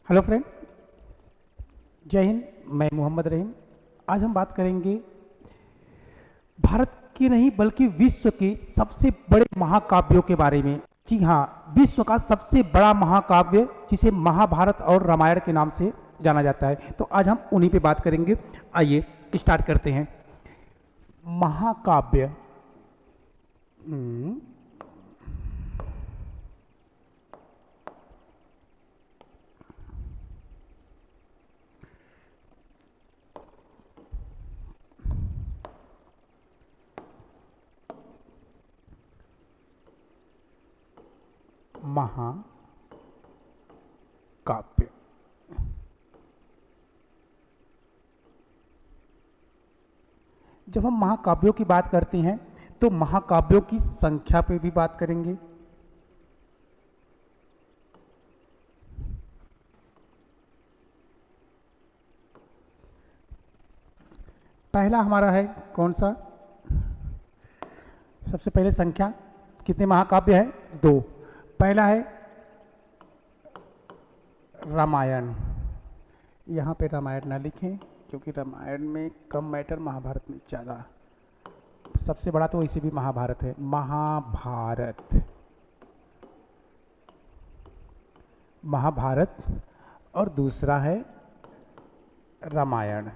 Hello friend, जय हिंद। मैं मोहम्मद रहीम। आज हम बात करेंगे भारत के नहीं बल्कि विश्व के सबसे बड़े महाकाव्यों के बारे में। जी हाँ, विश्व का सबसे बड़ा महाकाव्य जिसे महाभारत और रामायण के नाम से जाना जाता है। तो आज हम उन्हीं पे बात करेंगे। आइए स्टार्ट करते हैं। महाकाव्य महाकाव्य जब हम महाकाव्यों की बात करते हैं तो महाकाव्यों की संख्या पे भी बात करेंगे। पहला हमारा है कौन सा? सबसे पहले संख्या, कितने महाकाव्य है? 2। पहला है रामायण। यहाँ पे रामायण ना लिखें क्योंकि रामायण में कम मैटर, महाभारत में ज़्यादा। सबसे बड़ा तो वैसे भी महाभारत है। महाभारत और दूसरा है रामायण।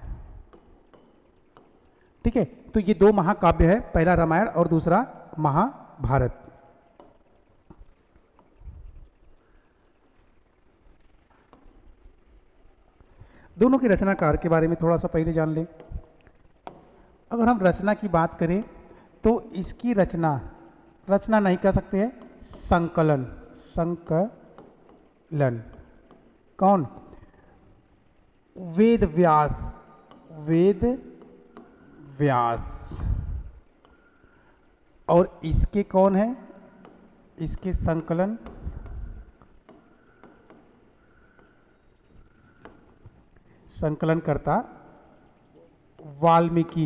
ठीक है, तो ये 2 महाकाव्य है, पहला रामायण और दूसरा महाभारत। दोनों के रचनाकार के बारे में थोड़ा सा पहले जान लें। अगर हम रचना की बात करें तो इसकी रचना नहीं कह सकते हैं, संकलन। कौन? वेद व्यास। और इसके कौन है? इसके संकलनकर्ता वाल्मीकि।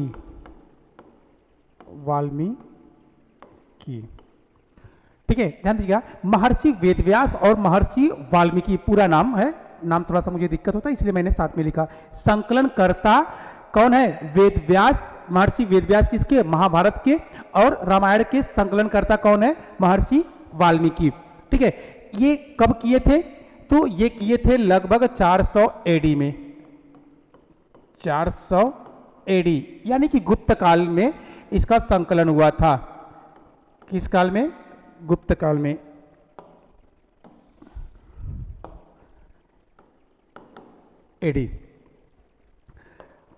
ठीक है, ध्यान दीजिएगा, महर्षि वेदव्यास और महर्षि वाल्मीकि पूरा नाम है। नाम थोड़ा सा मुझे दिक्कत होता है इसलिए मैंने साथ में लिखा। संकलनकर्ता कौन है? वेदव्यास। महर्षि वेदव्यास किसके? महाभारत के। और रामायण के संकलनकर्ता कौन है? महर्षि वाल्मीकि। ठीक है, ये कब किए थे? तो ये किए थे लगभग 400 एडी में। 400 एडी यानी कि गुप्त काल में इसका संकलन हुआ था। किस काल में? गुप्त काल में। एडी।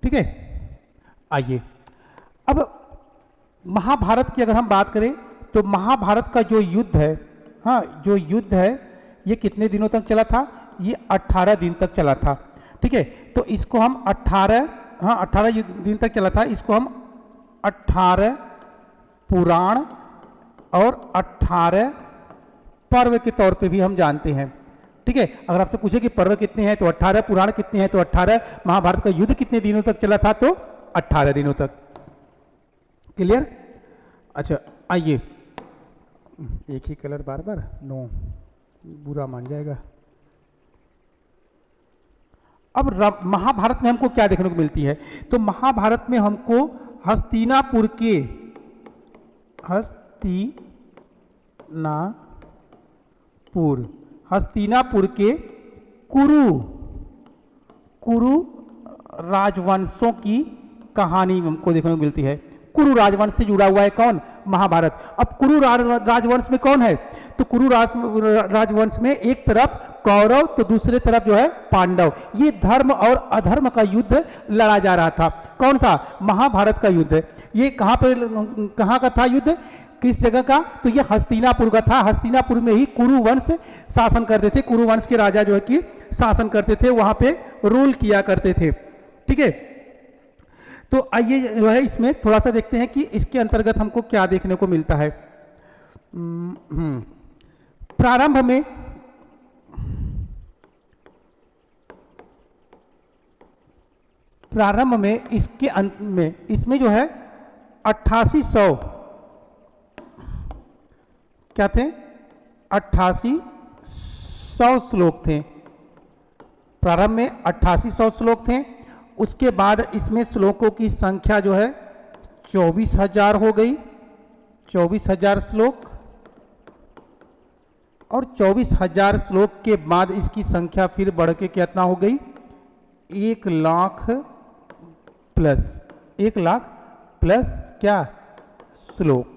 ठीक है, आइए अब महाभारत की अगर हम बात करें तो महाभारत का जो युद्ध है, जो युद्ध है ये कितने दिनों तक चला था? ये 18 दिन तक चला था। ठीक है, तो इसको हम 18 दिन तक चला था। इसको हम 18 पुराण और 18 पर्व के तौर पे भी हम जानते हैं। ठीक है, अगर आपसे पूछे कि पर्व कितने हैं तो 18, पुराण कितने हैं तो 18, महाभारत का युद्ध कितने दिनों तक चला था तो 18 दिनों तक। क्लियर? अच्छा, आइए। एक ही कलर बार बार नो, बुरा मान जाएगा। अब महाभारत में हमको क्या देखने को मिलती है? तो महाभारत में हमको हस्तिनापुर के कुरु राजवंशों की कहानी हमको देखने को मिलती है। कुरु राजवंश से जुड़ा हुआ है कौन? महाभारत। अब कुरु राजवंश में कौन है? तो कुरु राजवंश में एक तरफ कौरव तो दूसरे तरफ जो है पांडव। ये धर्म और अधर्म का युद्ध लड़ा जा रहा था। कौन सा? महाभारत का युद्ध। ये कहाँ का था युद्ध? किस जगह का? तो ये हस्तिनापुर का था। हस्तिनापुर में ही कुरु वंश शासन करते थे। कुरु वंश के राजा जो है कि शासन करते थे, वहां पे रूल किया करते थे। ठीक है, तो आइए जो है इसमें थोड़ा सा देखते हैं कि इसके अंतर्गत हमको क्या देखने को मिलता है। प्रारंभ में इसके अंत में इसमें जो है 8800 क्या थे? 8800 श्लोक थे। प्रारंभ में 8800 श्लोक थे, उसके बाद इसमें श्लोकों की संख्या जो है 24,000 हो गई, 24,000 श्लोक, और 24,000 श्लोक के बाद इसकी संख्या फिर बढ़ के कितना हो गई, 1 लाख प्लस, 1 लाख प्लस क्या श्लोक,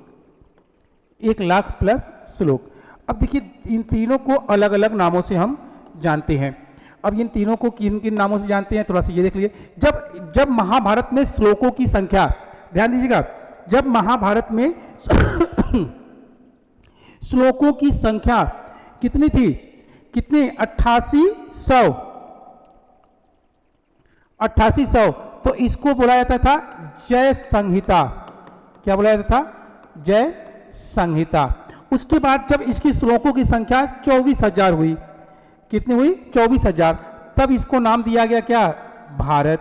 1 लाख प्लस श्लोक। अब देखिए इन तीनों को अलग अलग नामों से हम जानते हैं। अब इन तीनों को किन किन नामों से जानते हैं थोड़ा सा ये देख लीजिए। जब महाभारत में श्लोकों की संख्या, ध्यान दीजिएगा, जब महाभारत में श्लोकों की संख्या कितनी थी, कितनी, 8800, तो इसको बोला जाता था जय संहिता। क्या बोला जाता था, जय संहिता। उसके बाद जब इसकी श्लोकों की संख्या 24,000 हुई, कितनी हुई, 24,000, तब इसको नाम दिया गया क्या, भारत।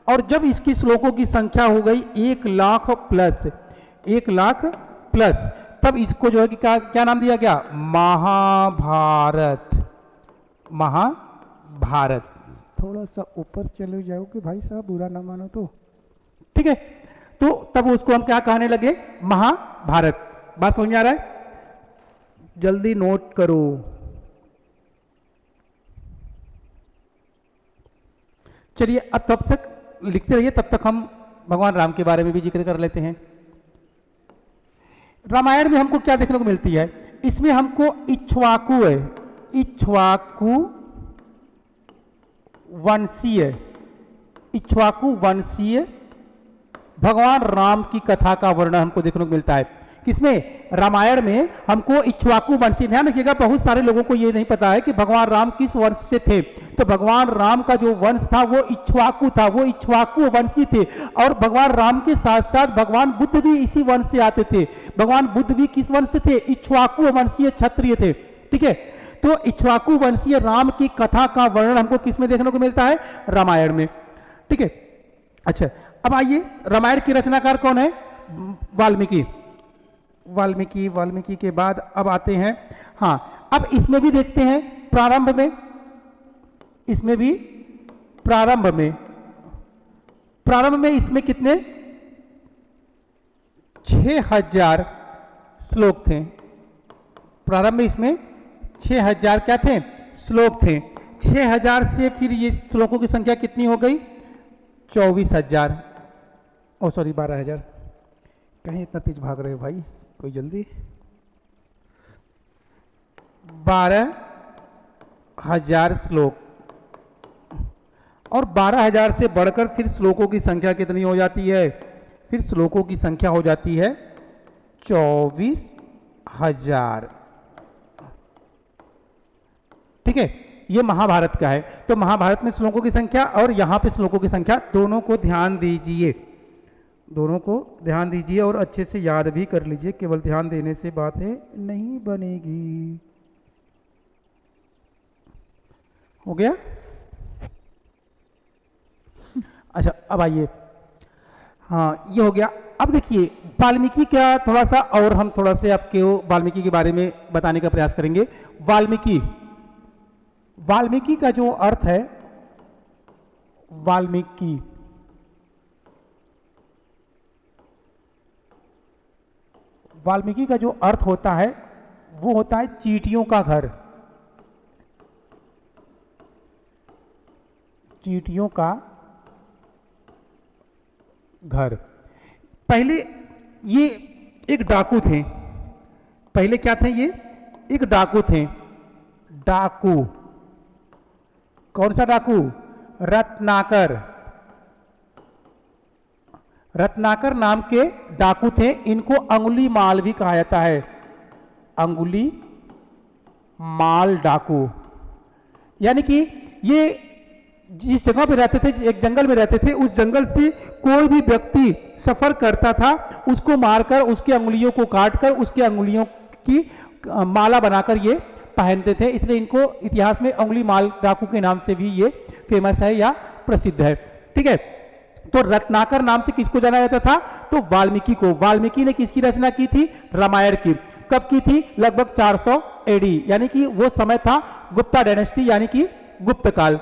और जब इसकी श्लोकों की संख्या हो गई 1 लाख प्लस, 1 लाख प्लस, तब इसको जो है कि क्या नाम दिया गया, महाभारत, महाभारत। थोड़ा सा ऊपर चले जाओगे भाई साहब, बुरा ना मानो तो, ठीक है। तो तब उसको हम क्या कहने लगे, महाभारत। बात समझ में आ रहा है, जल्दी नोट करो। चलिए अब तब तक लिखते रहिए, तब तक हम भगवान राम के बारे में भी जिक्र कर लेते हैं। रामायण में हमको क्या देखने को मिलती है, इसमें हमको इक्ष्वाकु है, इक्ष्वाकु वंशीय, इक्ष्वाकु वंशीय भगवान राम की कथा का वर्णन हमको देखने को मिलता है। किसमें, रामायण में हमको इक्ष्वाकु वंशीय। ध्यान रखिएगा, बहुत सारे लोगों को ये नहीं पता है कि भगवान राम किस वंश से थे। तो भगवान राम का जो वंश था वो इक्ष्वाकु था, वो इक्ष्वाकु वंशी थे। और भगवान राम के साथ साथ भगवान बुद्ध भी इसी वंश से आते थे। भगवान बुद्ध भी किस वंश से थे, इक्ष्वाकु वंशीय क्षत्रिय थे, ठीक है। तो इक्ष्वाकु वंशीय राम की कथा का वर्णन हमको किसमें देखने को मिलता है, रामायण में, ठीक है। अच्छा, अब आइए, रामायण की रचनाकार कौन है, वाल्मीकि। वाल्मीकि, वाल्मीकि के बाद अब आते हैं, हाँ, अब इसमें भी देखते हैं प्रारंभ में, इसमें भी प्रारंभ में इसमें कितने, 6,000 श्लोक थे। प्रारंभ में इसमें 6,000 क्या थे, श्लोक थे। 6,000 से फिर ये श्लोकों की संख्या कितनी हो गई, 24,000, ओ सॉरी 12,000। कहीं इतना तेज भाग रहे हो भाई, कोई जल्दी, 12,000 श्लोक। और 12,000 से बढ़कर फिर श्लोकों की संख्या कितनी हो जाती है, फिर श्लोकों की संख्या हो जाती है 24,000, ठीक है। ये महाभारत का है। तो महाभारत में श्लोकों की संख्या और यहाँ पे श्लोकों की संख्या, दोनों को ध्यान दीजिए, दोनों को ध्यान दीजिए और अच्छे से याद भी कर लीजिए। केवल ध्यान देने से बातें नहीं बनेगी। हो गया? अच्छा, अब आइए, हाँ ये हो गया। अब देखिए वाल्मीकि क्या, थोड़ा सा और हम थोड़ा से आपको वाल्मीकि के बारे में बताने का प्रयास करेंगे। वाल्मीकि का जो अर्थ है, वाल्मीकि का जो अर्थ होता है वो होता है चींटियों का घर, चींटियों का घर। पहले ये एक डाकू थे, पहले क्या थे, ये एक डाकू थे। डाकू, कौन सा डाकू, रत्नाकर। रत्नाकर नाम के डाकू थे। इनको अंगुली माल भी कहा जाता है, अंगुली माल डाकू। यानी कि ये जिस जगह पे रहते थे, एक जंगल में रहते थे, उस जंगल से कोई भी व्यक्ति सफर करता था, उसको मारकर, उसकी अंगुलियों को काटकर, उसकी अंगुलियों की माला बनाकर ये पहनते थे। इसलिए इनको इतिहास में अंगुली माल डाकू के नाम से भी ये फेमस है या प्रसिद्ध है, ठीक है। तो रत्नाकर नाम से किसको जाना जाता था, तो वाल्मीकि को। वाल्मीकि ने किसकी रचना की थी, रामायण की। कब की थी, लगभग 400 AD, यानी कि वो समय था गुप्ता डायनेस्टी, यानी कि गुप्त काल,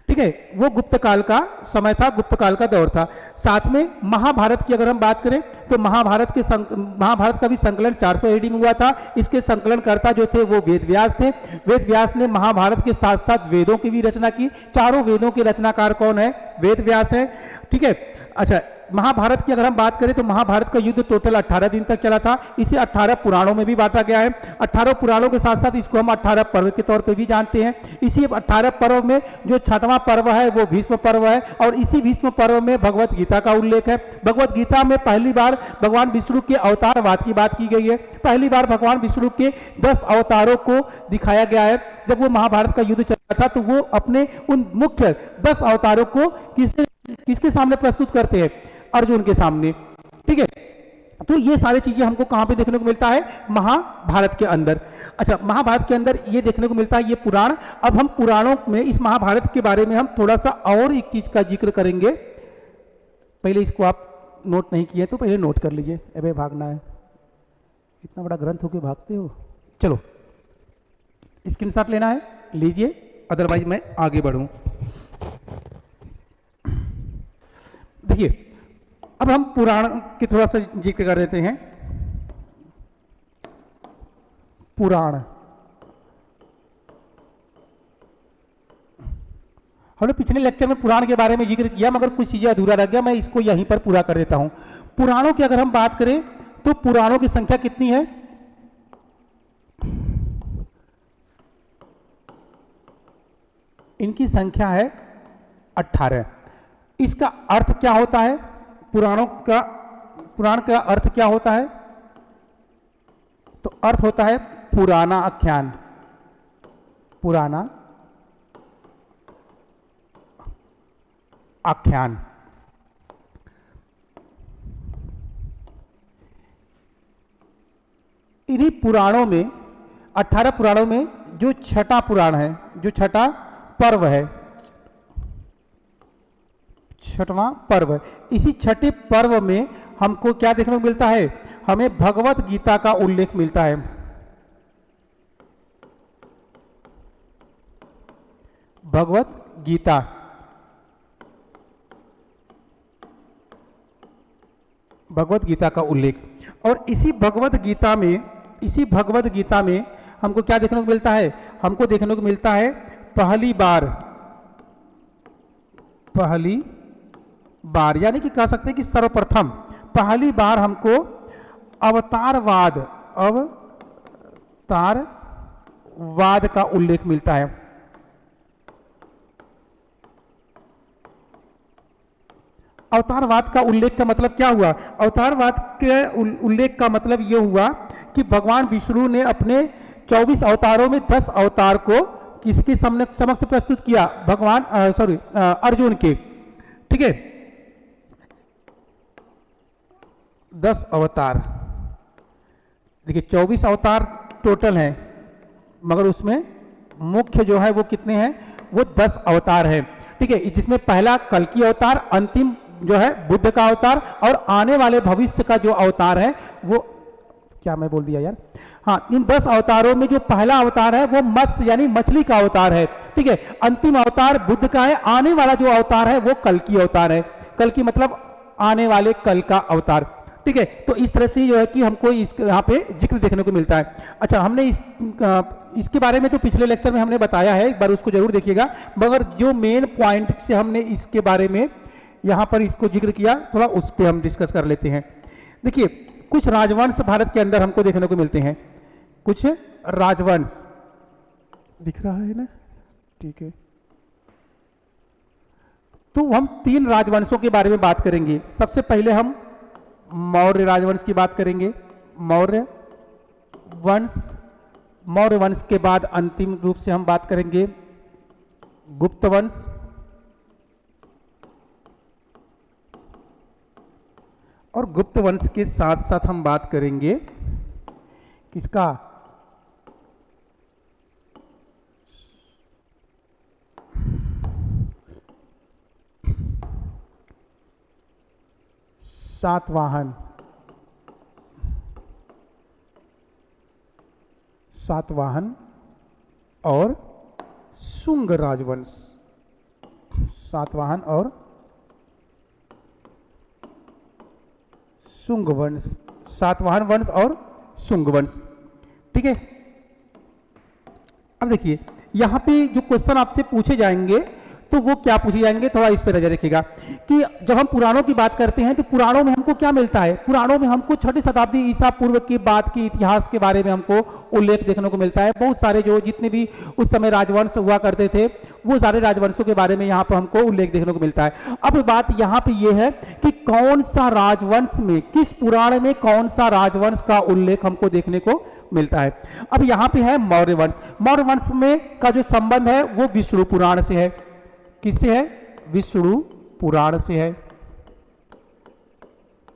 ठीक है, वो गुप्त काल का समय था, गुप्त काल का दौर था। साथ में महाभारत की अगर हम बात करें तो महाभारत का भी संकलन 400 एडी में हुआ था। इसके संकलनकर्ता जो थे वो वेद व्यास थे। वेद व्यास ने महाभारत के साथ साथ वेदों की भी रचना की। चारों वेदों के रचनाकार कौन है? वेद व्यास है। ठीक है, अच्छा, महाभारत की अगर हम बात करें तो महाभारत का युद्ध टोटल 18 दिन तक चला था। इसे 18 पुराणों में भी बांटा गया है। 18 पुराणों के साथ साथ इसको हम 18 पर्व के तौर पे भी जानते हैं। इसी 18 पर्व में जो छठवां पर्व है वो भीष्म पर्व है, और इसी भीष्म पर्व में भगवत गीता का उल्लेख है। भगवत गीता में पहली बार भगवान विष्णु के अवतारवाद की बात की गई है। पहली बार भगवान विष्णु के 10 अवतारों को दिखाया गया है। जब वो महाभारत का युद्ध चला था तो वो अपने उन मुख्य 10 अवतारों को किसके सामने प्रस्तुत करते हैं? अर्जुन के सामने। ठीक है, तो ये सारी चीजें हमको कहां पे देखने को मिलता है? महाभारत के अंदर। अच्छा, महाभारत के अंदर ये देखने को मिलता है ये पुराण। अब हम पुराणों में इस महाभारत के बारे में हम थोड़ा सा और एक चीज का जिक्र करेंगे। पहले इसको आप नोट नहीं किए तो पहले नोट कर लीजिए। अबे भागना है, इतना बड़ा ग्रंथ होके भागते हो। चलो, स्क्रीनशॉट लेना है लीजिए, अदरवाइज मैं आगे बढ़ूं। देखिए, अब हम पुराण के थोड़ा सा जिक्र कर देते हैं। पुराण हमने पिछले लेक्चर में पुराण के बारे में जिक्र किया, मगर कुछ चीजें अधूरा रह गया, मैं इसको यहीं पर पूरा कर देता हूं। पुराणों की अगर हम बात करें तो पुराणों की संख्या कितनी है? इनकी संख्या है 18। इसका अर्थ क्या होता है? पुराण का अर्थ क्या होता है? तो अर्थ होता है पुराना आख्यान। पुराना आख्यान। इन्हीं पुराणों में, 18 पुराणों में जो छठा पुराण है, जो छठा पर्व है, छठवां पर्व, इसी छठे पर्व में हमको क्या देखने को मिलता है? हमें भगवत गीता का उल्लेख मिलता है। भगवत गीता, भगवत गीता का उल्लेख। और इसी भगवत गीता में हमको क्या देखने को मिलता है? हमको देखने को मिलता है पहली बार, यानी कि कह सकते हैं कि सर्वप्रथम पहली बार हमको अवतारवाद का उल्लेख मिलता है। अवतारवाद का उल्लेख का मतलब क्या हुआ? अवतारवाद के उल्लेख का मतलब यह हुआ कि भगवान विष्णु ने अपने 24 अवतारों में 10 अवतार को किसके समक्ष प्रस्तुत किया? अर्जुन के। ठीक है, 10 अवतार। देखिए, 24 अवतार टोटल हैं, मगर उसमें मुख्य जो है वो कितने हैं? वो 10 अवतार हैं। ठीक है, जिसमें पहला कल्कि अवतार, अंतिम जो है बुद्ध का अवतार, और आने वाले भविष्य का जो अवतार है वो, क्या मैं बोल दिया यार, हाँ, इन 10 अवतारों में जो पहला अवतार है वो मत्स्य यानी मछली का अवतार है। ठीक है, अंतिम अवतार बुद्ध का है, आने वाला जो अवतार है वो कल्कि अवतार है। कल्कि मतलब आने वाले कल का अवतार। ठीक है, तो इस तरह से जो है कि हमको यहाँ पे जिक्र देखने को मिलता है। अच्छा, हमने इसके बारे में तो पिछले लेक्चर में हमने बताया है, एक बार उसको जरूर देखिएगा, मगर जो मेन पॉइंट से हमने इसके बारे में यहाँ पर इसको जिक्र किया, थोड़ा उस पर हम डिस्कस कर लेते हैं। देखिए, कुछ राजवंश भारत के अंदर हमको देखने को मिलते हैं। कुछ राजवंश दिख रहा है ना? ठीक है, तो हम 3 राजवंशों के बारे में बात करेंगे। सबसे पहले हम मौर्य राजवंश की बात करेंगे। मौर्य वंश के बाद अंतिम रूप से हम बात करेंगे गुप्त वंश, और गुप्त वंश के साथ साथ हम बात करेंगे किसका? सातवाहन और शुंग राजवंश। सातवाहन और शुंग वंश, सातवाहन वंश और शुंग वंश। ठीक है, अब देखिए यहाँ पे जो क्वेश्चन आपसे पूछे जाएंगे तो वो क्या पूछे जाएंगे, थोड़ा इस पर नजर रखिएगा कि जब हम पुराणों की बात करते हैं तो पुराणों में हमको क्या मिलता है, पुराणों में हमको 6ठी शताब्दी ईसा पूर्व की बात की इतिहास के बारे में हमको उल्लेख देखने को मिलता है। बहुत सारे जो जितने भी उस समय राजवंश हुआ करते थे वो सारे राजवंशों के बारे में यहाँ पर हमको उल्लेख देखने को मिलता है। अब बात यहाँ पे ये है कि कौन सा राजवंश में, किस पुराण में कौन सा राजवंश का उल्लेख हमको देखने को मिलता है। अब यहाँ पे है मौर्य वंश। मौर्य वंश में का जो संबंध है वो विष्णु पुराण से है। किससे है? विष्णु पुराण से है।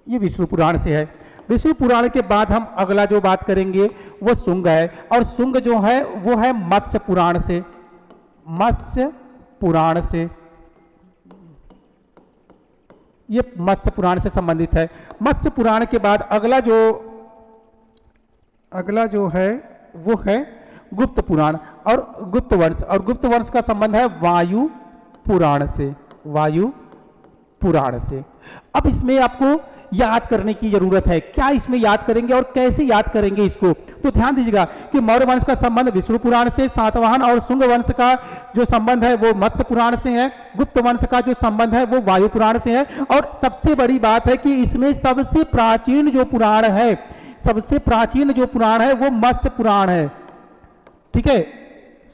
ये विष्णु पुराण से है। विष्णु पुराण के बाद हम अगला जो बात करेंगे वो शुंग है, और शुंग जो है वो है मत्स्य पुराण से, मत्स्य पुराण से, ये मत्स्य पुराण से संबंधित है। मत्स्य पुराण के बाद अगला जो है वो है गुप्त पुराण और गुप्त वंश, और गुप्त वंश का संबंध है वायु पुराण से, वायु पुराण से। अब इसमें आपको याद करने की जरूरत है, क्या इसमें याद करेंगे और कैसे याद करेंगे इसको, तो ध्यान दीजिएगा कि मौर्य वंश का संबंध विष्णु पुराण से, सातवाहन और शुंग वंश का जो संबंध है वो मत्स्य पुराण से है, गुप्त वंश का जो संबंध है वो वायु पुराण से है, और सबसे बड़ी बात है कि इसमें सबसे प्राचीन जो पुराण है, सबसे प्राचीन जो पुराण है वो मत्स्य पुराण है। ठीक है,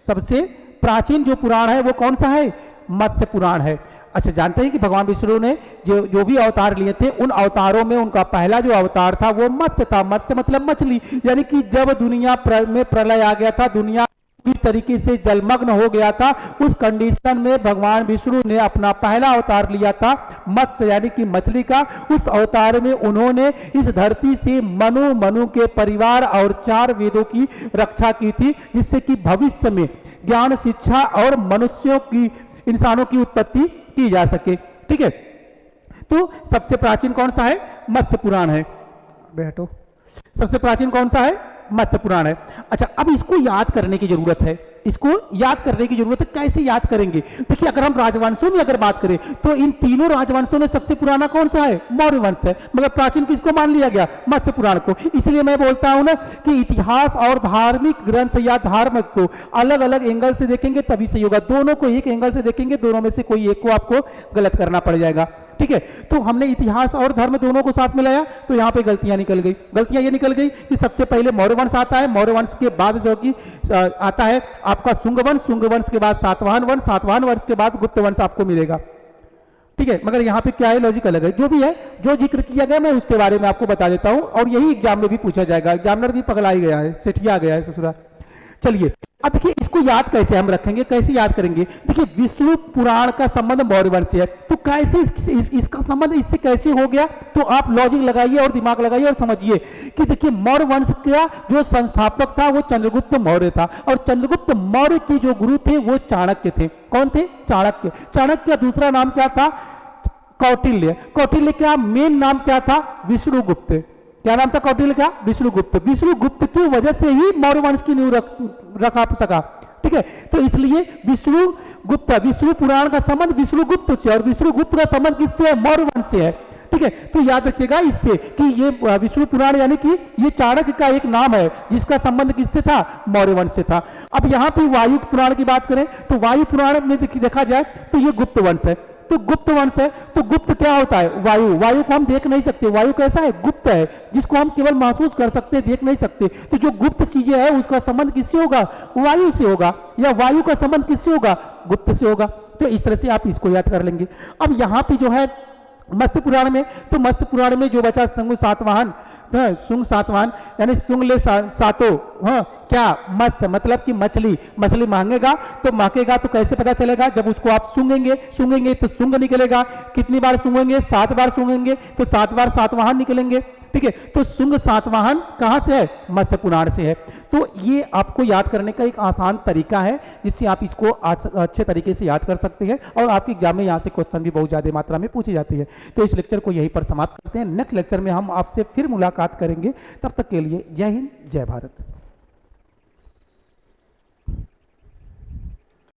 सबसे प्राचीन जो पुराण है वो कौन सा है? मत्स्य पुराण है। अच्छा, जानते हैं कि भगवान विष्णु ने जो भी अवतार लिए थे उन अवतारों में उनका पहला जो अवतार था वो मत्स्य था। मत्स्य मतलब मछली, यानी कि जब दुनिया में प्रलय आ गया था, दुनिया पूरी तरीके से जलमग्न हो गया था, उस कंडीशन में भगवान विष्णु ने अपना पहला अवतार लिया था मत्स्य यानी कि मछली का। उस अवतार में उन्होंने इस धरती से मनु के परिवार और 4 वेदों की रक्षा की थी, जिससे कि भविष्य में ज्ञान, शिक्षा और मनुष्यों की, इंसानों की उत्पत्ति की जा सके। ठीक है, तो सबसे प्राचीन कौन सा है? मत्स्य पुराण है। बैठो, सबसे प्राचीन कौन सा है? मत्स्य पुराण है। अच्छा, अब इसको याद करने की जरूरत है, इसको याद करने की जरूरत है। कैसे याद करेंगे? देखिए, अगर हम राजवंशों में अगर बात करें तो इन तीनों राजवंशों में सबसे पुराना कौन सा है? मौर्य वंश है। मगर प्राचीन किसको मान लिया गया? मत्स्य पुराण को। इसलिए मैं बोलता हूं ना कि इतिहास और धार्मिक ग्रंथ या धर्म को अलग अलग एंगल से देखेंगे तभी सही होगा। दोनों को एक एंगल से देखेंगे, दोनों में से कोई एक को आपको गलत करना पड़ जाएगा। ठीक है, तो हमने इतिहास और धर्म दोनों को साथ मिलाया तो यहां पे गलतियां निकल गई। गलतियां ये निकल गई कि सबसे पहले मौर्य वंश आता है, मौर्य वंश के बाद जो कि आता है आपका शुंग वंश, शुंग वंश के बाद सातवाहन वंश, सातवाहन वंश के बाद गुप्त वंश आपको मिलेगा। ठीक है, मगर यहाँ पे क्या है, लॉजिक अलग है। जो भी है, जो जिक्र किया गया मैं उसके बारे में आपको बता देता हूं, और यही एग्जाम में भी पूछा जाएगा। एग्जामिनर भी पगला ही गया है, सेठिया गया है ससुरा। चलिए, अब देखिए इसको याद कैसे हम रखेंगे, कैसे याद करेंगे? देखिए, विष्णु पुराण का संबंध मौर्य वंश से है, तो कैसे इसका संबंध इससे कैसे हो गया? तो आप लॉजिक लगाइए और दिमाग लगाइए और समझिए कि देखिए, मौर्य वंश का जो संस्थापक था वो चंद्रगुप्त मौर्य था, और चंद्रगुप्त मौर्य के जो गुरु थे वो चाणक्य थे। कौन थे? चाणक्य। चाणक्य का दूसरा नाम क्या था? कौटिल्य। कौटिल्य का मेन नाम क्या था? विष्णुगुप्त। क्या नाम था कौटिल्य का? विष्णुगुप्त। विष्णुगुप्त की वजह से ही मौर्य वंश की नींव रखा सका। ठीक है, तो इसलिए विष्णुगुप्त, विष्णु पुराण का संबंध विष्णुगुप्त से, और विष्णुगुप्त का संबंध किससे है? मौर्य वंश से है। ठीक है, तो याद रखिएगा इससे कि ये विष्णु पुराण यानी कि ये चाणक्य का एक नाम है जिसका संबंध किससे था? मौर्य वंश से था। अब यहाँ पे वायु पुराण की बात करें तो वायु पुराण में देखा जाए तो ये गुप्त वंश है। तो गुप्त वंश है, तो गुप्त क्या होता है? वायु। वायु को हम देख नहीं सकते, वायु कैसा है? गुप्त है, जिसको हम केवल महसूस कर सकते हैं, देख नहीं सकते। तो जो गुप्त चीजें है उसका संबंध किससे होगा? वायु से होगा, या वायु का संबंध किससे होगा? गुप्त से होगा। तो इस तरह से आप इसको याद कर लेंगे। अब यहाँ पे जो है मत्स्य पुराण में, तो मत्स्य पुराण में जो बचा शुंग सातवाहन, शुंग सातवाहन यानी शुंग ले सातों, क्या? मत्स्य मतलब कि मछली। मछली मांगेगा तो महकेगा, तो कैसे पता चलेगा? जब उसको आप सूंघेंगे तो शुंग निकलेगा। कितनी बार सूंघेंगे? 7 बार सूंघेंगे तो 7 बार सातवाहन निकलेंगे। ठीक है, तो शुंग सातवाहन कहां से है? मत्स्य पुराण से है। तो ये आपको याद करने का एक आसान तरीका है जिससे आप इसको अच्छे तरीके से याद कर सकते हैं, और आपके एग्जाम में यहाँ से क्वेश्चन भी बहुत ज़्यादा मात्रा में पूछे जाते हैं। तो इस लेक्चर को यहीं पर समाप्त करते हैं। नेक्स्ट लेक्चर में हम आपसे फिर मुलाकात करेंगे। तब तक के लिए जय हिंद, जय भारत।